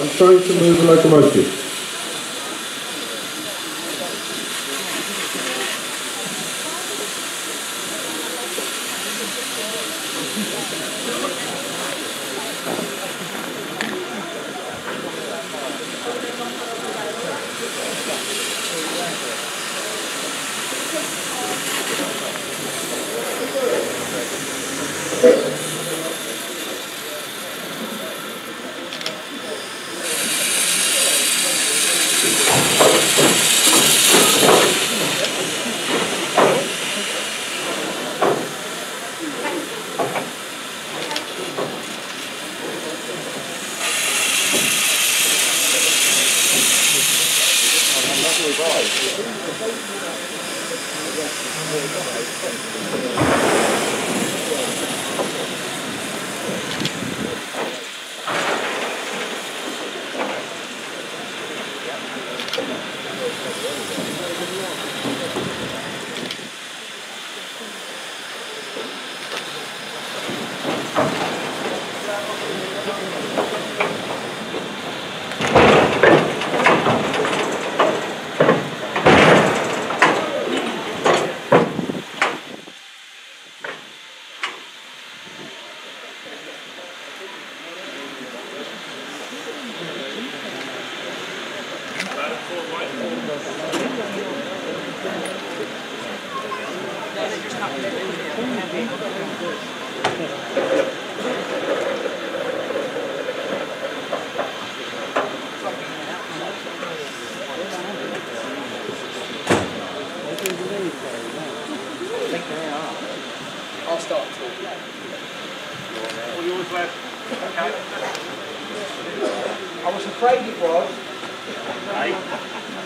I'm trying to move the locomotive. I'll start talking. All yours left. Okay. I was afraid it was. Hey?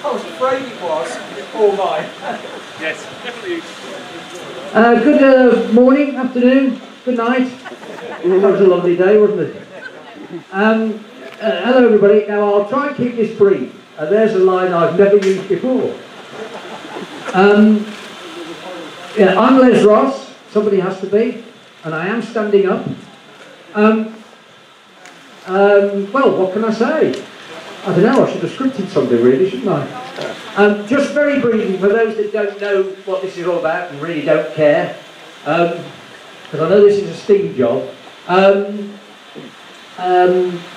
I was afraid it was. All mine. Yes, definitely. Good morning, afternoon, good night. That was a lovely day, wasn't it? Hello everybody. Now I'll try and keep this brief. There's a line I've never used before. Yeah, I'm Les Ross. Somebody has to be, and I am standing up. Well, what can I say? I don't know, I should have scripted something really, shouldn't I? Just very briefly, for those that don't know what this is all about and really don't care, because I know this is a steam job,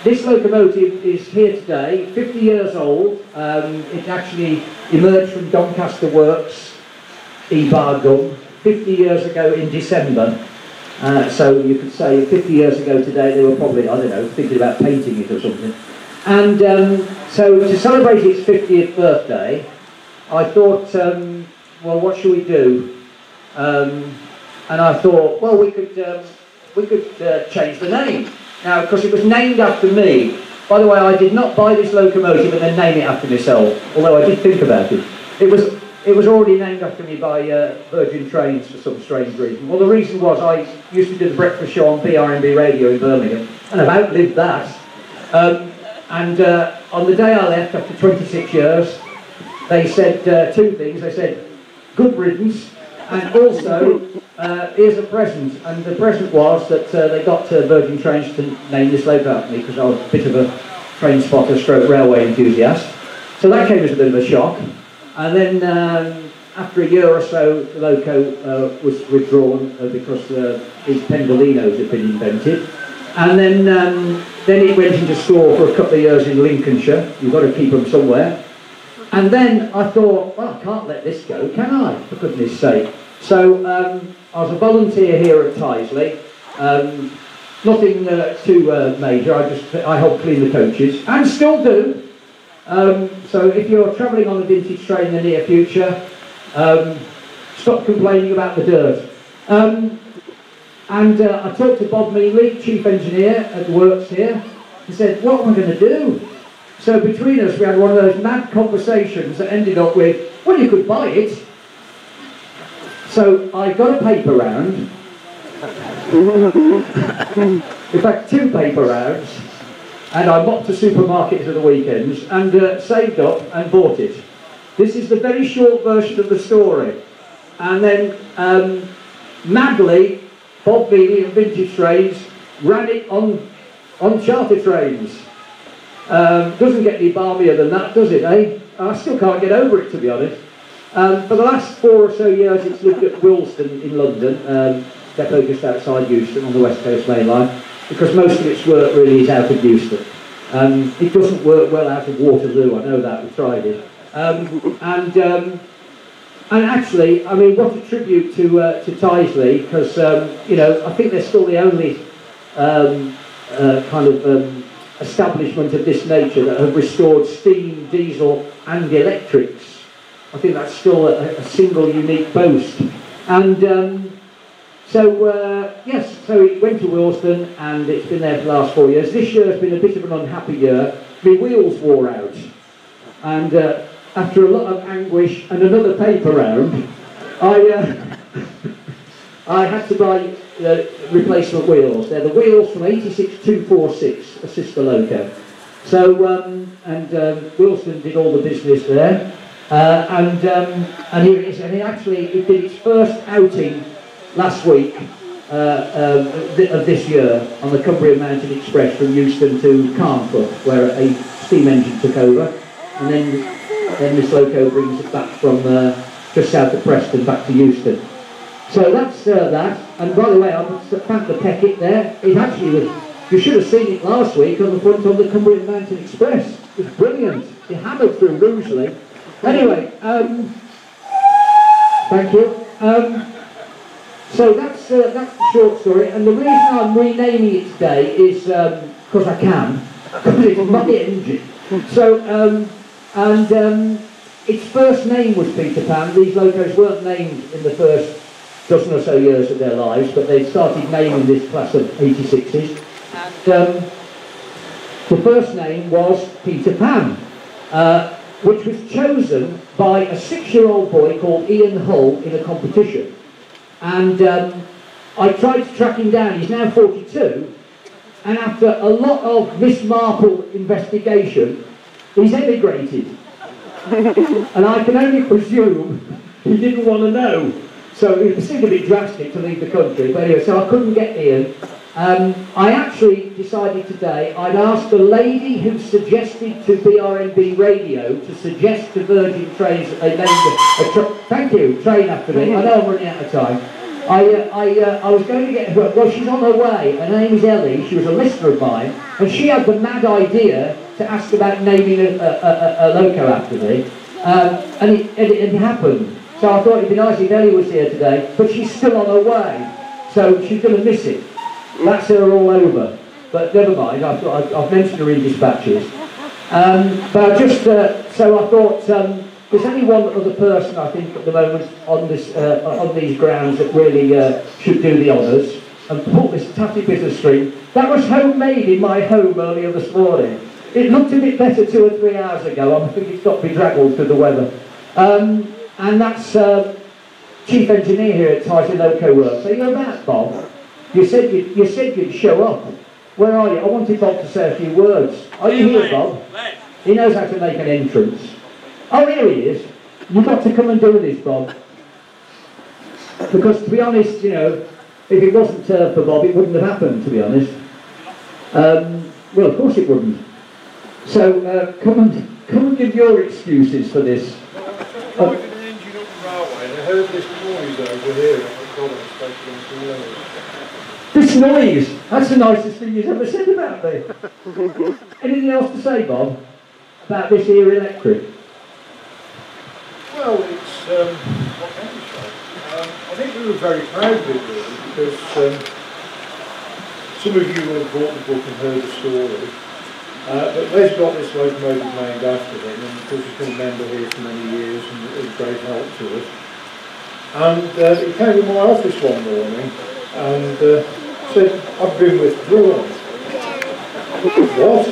this locomotive is here today, 50 years old. It actually emerged from Doncaster Works, Bargum, 50 years ago in December. So you could say 50 years ago today they were probably, I don't know, thinking about painting it or something. And so to celebrate its 50th birthday, I thought, well, what should we do? And I thought, well, we could change the name. Now, because it was named after me. By the way, I did not buy this locomotive and then name it after myself, although I did think about it. It was already named after me by Virgin Trains for some strange reason. Well, the reason was I used to do the breakfast show on BRMB radio in Birmingham, and I've outlived that. On the day I left, after 26 years, they said two things. They said, good riddance, and also, here's a present. And the present was that they got Virgin Trains to name this loco after me, because I was a bit of a train spotter stroke railway enthusiast. So that came as a bit of a shock. And then after a year or so, the loco was withdrawn because these pendolinos had been invented. And then it went into store for a couple of years in Lincolnshire. You've got to keep them somewhere. And then I thought, well, I can't let this go, can I? For goodness sake. So I was a volunteer here at Tysley. Nothing too major. I helped clean the coaches, and still do. So if you're travelling on a vintage train in the near future, stop complaining about the dirt. I talked to Bob Meanley, chief engineer at the works here. He said, what am I going to do? So between us we had one of those mad conversations that ended up with, well, you could buy it. So I got a paper round. In fact, 2 paper rounds. And I mopped the supermarkets at the weekends and saved up and bought it. This is the very short version of the story. And then madly, Bob Meaney and Vintage Trains ran it on charter trains. Doesn't get any balmier than that, does it, eh? I still can't get over it, to be honest. For the last 4 or so years, it's lived at Willesden in London, depot just outside Euston on the West Coast Main Line, because most of its work really is out of Euston. It doesn't work well out of Waterloo, I know that, we tried it. And actually, I mean, what a tribute to Tysley, because, you know, I think they're still the only establishment of this nature that have restored steam, diesel and electrics. I think that's still a single unique boast. And yes, so it went to Willesden and it's been there for the last 4 years. This year has been a bit of an unhappy year. My wheels wore out. And after a lot of anguish and another paper round, I had to buy replacement wheels. They're the wheels from 86246, a sister loco. So, Willesden did all the business there. And here it is. And it did its first outing last week of this year on the Cumbrian Mountain Express from Euston to Carnforth, where a steam engine took over. And then this loco brings it back from just south of Preston back to Euston. So that's that. And by the way, I must thank the Peckett there. It actually was, you should have seen it last week on the front of the Cumbrian Mountain Express. It was brilliant. It hammered through Rugeley. Anyway, thank you. So that's the short story. And the reason I'm renaming it today is because I can, because it's my engine. So, its first name was Peter Pan. These locos weren't named in the first dozen or so years of their lives, but they started naming this class of 86s. And the first name was Peter Pan, which was chosen by a 6-year-old boy called Ian Hull in a competition. And I tried to track him down. He's now 42, and after a lot of Miss Marple investigation, he's emigrated. And I can only presume he didn't want to know. So it seemed a bit drastic to leave the country. But anyway, so I couldn't get Ian. I actually decided today I'd ask the lady who suggested to BRMB Radio to suggest to Virgin Trains that they named thank you, train after me. I know I'm running out of time. I was going to get her, well, she's on her way. Her name is Ellie. She was a listener of mine, and she had the mad idea to ask about naming a loco after me, and it happened. So I thought it'd be nice if Ellie was here today, but she's still on her way, so she's going to miss it. That's her all over. But never mind. I've mentioned her in dispatches. But I just so I thought there's only one other person I think at the moment on this on these grounds that really should do the honours and pull this tatty business string. That was homemade in my home earlier this morning. It looked a bit better 2 or 3 hours ago. I think it's got bedraggled through the weather. And that's Chief Engineer here at Tysley Loco Works. Are you about, Bob? You said you'd show up. Where are you? I wanted Bob to say a few words. Are you here, Bob? He knows how to make an entrance. Oh, here he is. You've got to come and do this, Bob. Because to be honest, you know, if it wasn't for Bob, it wouldn't have happened, to be honest. Well, of course it wouldn't. So come and give your excuses for this. I'm driving an engine up the railway and I heard this noise over here and I thought I was supposed to. This noise! That's the nicest thing you've ever said about me. Anything else to say, Bob, about this here electric? Well, it's, what can we say? I think we were very proud of it really, because some of you will have bought the book and heard the story. But Les got this locomotive named after him, and of course he's been a member here for many years and it was great help to us. And he came to my office one morning and said, I've been withdrawn. What?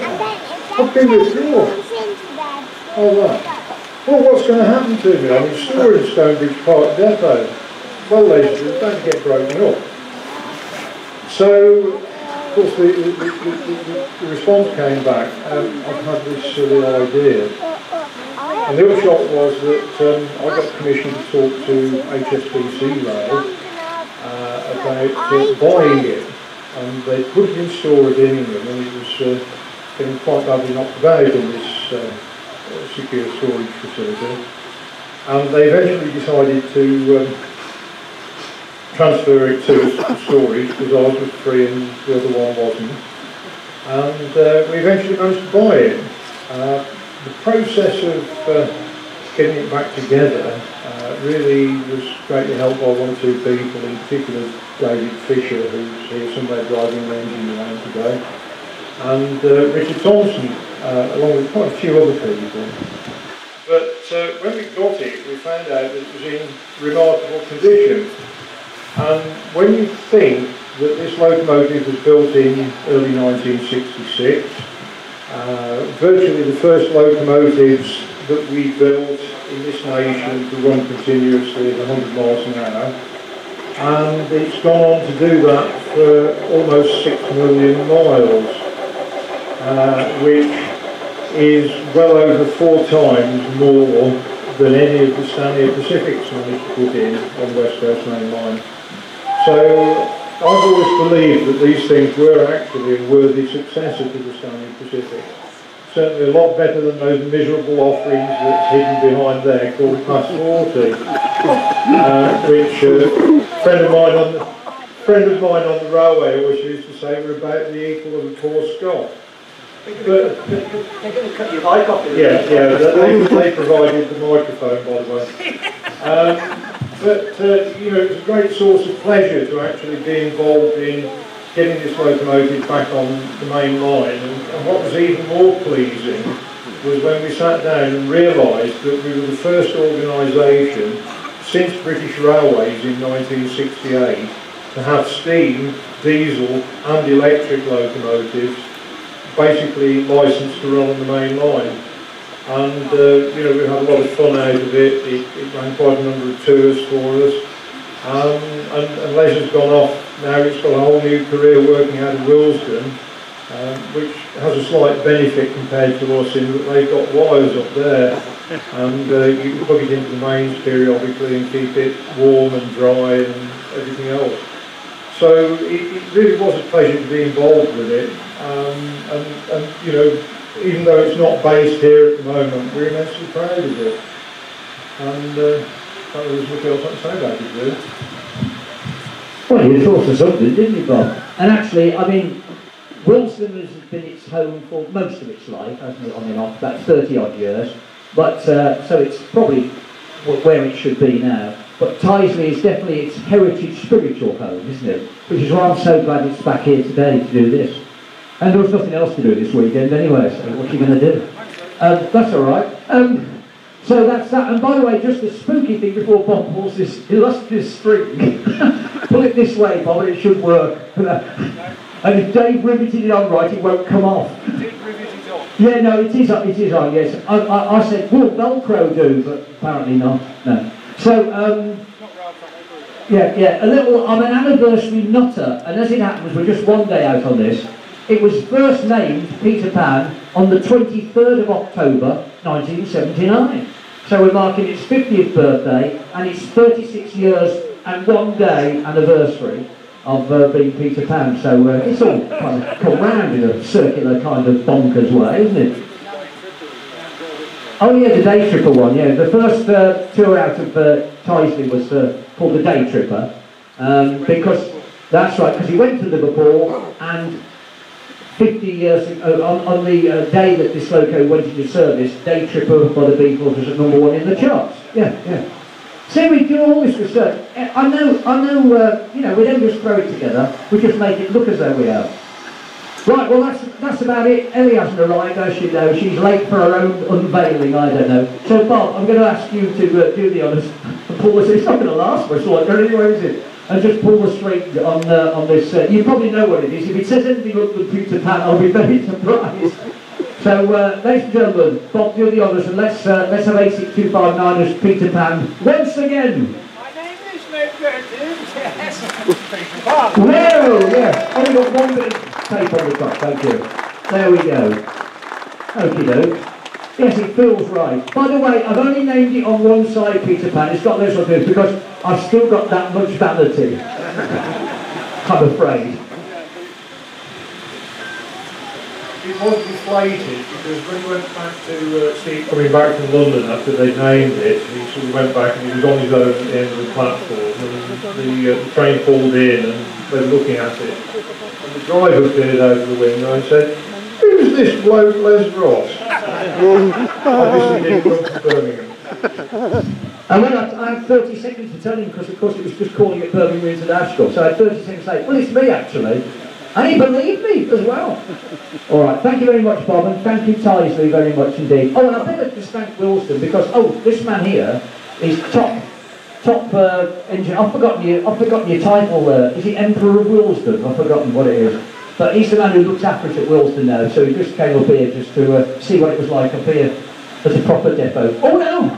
I've been withdrawn. Oh, right. Well, what's going to happen to me? I'm storing Stonebridge Park Depot. Well, ladies and gentlemen, don't get broken up. So, of course, the response came back, I've had this silly idea. And the upshot was that I got commissioned to talk to HSBC Rail about buying it. And they put it in storage in England, and it was getting quite badly knocked about in this secure storage facility. And they eventually decided to transfer it to us for storage because ours was free and the other one wasn't. And we eventually managed to buy it. The process of getting it back together really was greatly helped by one or two people, in particular David Fisher, who's here somewhere driving the engine around today, and Richard Thompson, along with quite a few other people. But when we got it, we found out that it was in remarkable condition. And when you think that this locomotive was built in early 1966, virtually the first locomotives that we built in this nation to run continuously at 100 miles an hour, and it's gone on to do that for almost 6 million miles, which is well over 4 times more than any of the Stanley Pacifics managed to put in on the West Coast Main Line. So I've always believed that these things were actually a worthy successor to the Stanley Pacific. Certainly a lot better than those miserable offerings that's hidden behind there called Pass 40, which a friend of mine on the railway always used to say were about the equal of a poor Scot. But they're going to cut your mic off. They provided the microphone, by the way. But you know, it was a great source of pleasure to actually be involved in getting this locomotive back on the main line. And what was even more pleasing was when we sat down and realised that we were the first organisation since British Railways in 1968 to have steam, diesel and electric locomotives basically licensed to run on the main line. And you know, we had a lot of fun out of it. It ran quite a number of tours for us. And Les has gone off now. It's got a whole new career working out of Willesden, which has a slight benefit compared to us in that they've got wires up there, and you can plug it into the mains periodically and keep it warm and dry and everything else. So it really was a pleasure to be involved with it, and you know, even though it's not based here at the moment, we're immensely proud of it. And that was what else I can say about it, really. Well, you thought of something, didn't you, Bob? And actually, I mean, Willesden has been its home for most of its life, hasn't it, on and off, about 30 odd years. But, so it's probably where it should be now. But Tysley is definitely its heritage spiritual home, isn't it? Which is why I'm so glad it's back here today to do this. And there was nothing else to do this weekend anyway, so what are you going to do? That's all right. So that's that. And by the way, just a spooky thing before Bob pulls this illustrious string. Pull it this way, Bob, and it should work. And if Dave riveted it on right, it won't come off. Did rivet it off? Yeah, no, it is on, yes. I said, will Velcro do? But apparently not, no. So, yeah, a little, I'm an anniversary nutter, and as it happens, we're just one day out on this. It was first named Peter Pan on the 23rd of October 1979. So we're marking its 50th birthday and its 36 years and 1 day anniversary of being Peter Pan. So it's all kind of come round in a circular kind of bonkers way, isn't it? Oh yeah, the Day Tripper one, yeah. The first tour out of Tysley was called the Day Tripper. Because, that's right, because he went to Liverpool and 50 years ago, on the day that this loco went into service, Day Tripper by the Beatles was at #1 in the charts. Yeah. So we do all this research. I know. You know, we don't just throw it together. We just make it look as though we have. Right. Well, that's about it. Ellie hasn't arrived, as you know. She's late for her own unveiling. I don't know. So Bob, I'm going to ask you to do the honours and pull this. It's not going to last much longer anyway, is it? And just pull the string on this. You probably know what it is. If it says anything other than Peter Pan, I'll be very surprised. So, ladies and gentlemen, Bob, do the honours, and let's have 86259 as Peter Pan once again. My name is Ned Curtin. Yes, Peter Pan. Whoa, yeah. Only got one bit of tape on the top. Thank you. There we go. Okie doke. Yes, it feels right. By the way, I've only named it on one side Peter Pan. It's got this one too, because I've still got that much vanity. I'm afraid. was deflated because when he went back to see it coming back from London after they named it, he sort of went back and he was on his own at the end of the platform, and the train pulled in and they were looking at it. And the driver peered out of the window and said, "Who's this bloke Les Ross?" Obviously didn't come from Birmingham. And when I had 30 seconds to tell him, because of course it was just calling it Birmingham International, so I had 30 seconds to say, "Well, it's me actually." And he believed me as well. All right, thank you very much, Bob, and thank you, Tysley, very much indeed. Oh, and I better just thank Wilson, because, this man here is top engineer. I've forgotten your title there. Is he Emperor of Wilsden? I've forgotten what it is. But he's the man who looks after us at Wilsden now, so he just came up here just to see what it was like up here as a proper depot. Oh, no!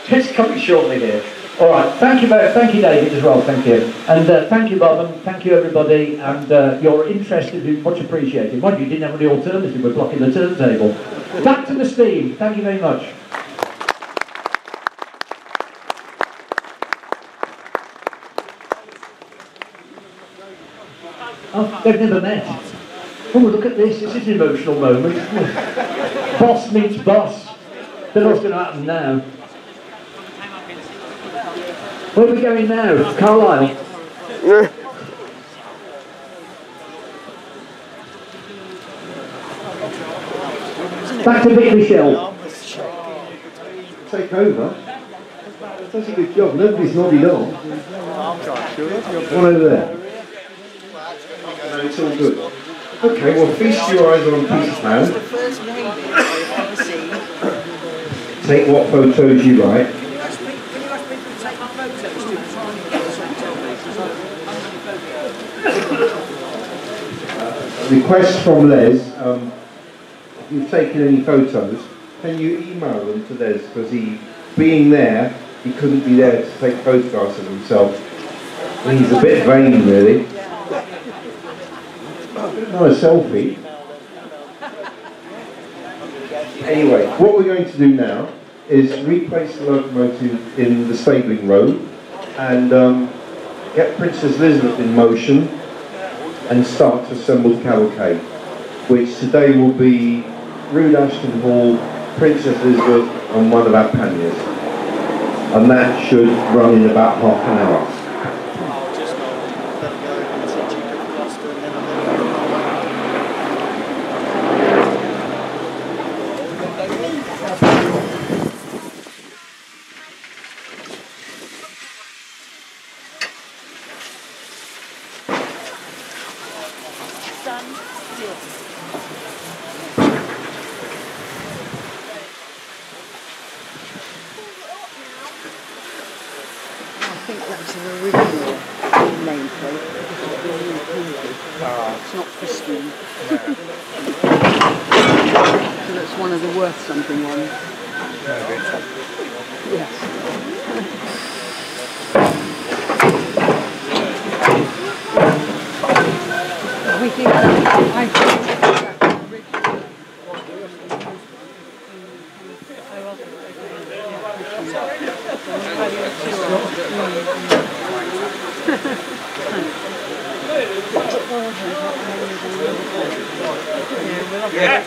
It's coming shortly here. All right, thank you, David, as well. Thank you, and thank you, Bob, and thank you, everybody. And your interest has been much appreciated. Mind you, didn't have any alternative. We're blocking the turntable. Back to the steam. Thank you very much. Oh, they've never met. Oh, look at this. This is an emotional moment. Boss meets boss. Don't know what's going to happen now. Where are we going now? Carlisle? Back to Big Michelle. Take over. That's a good job. Nobody's nodded on. One over there. No, it's all good. Okay, well, feast your eyes on a piece of land. Take what photos you like. Request from Les, if you've taken any photos, can you email them to Les, because being there, he couldn't be there to take photographs of himself. He's a bit vain, really. Not a selfie. Anyway, what we're going to do now is replace the locomotive in the stabling road and get Princess Elizabeth in motion and start to assemble the cavalcade, which today will be Rood Ashton Hall, Princess Elizabeth and one of our panniers. And that should run in about half an hour. I think that's an original nameplate. It's not pristine. So that's one of the worth something ones. Yes. We think I think Yeah,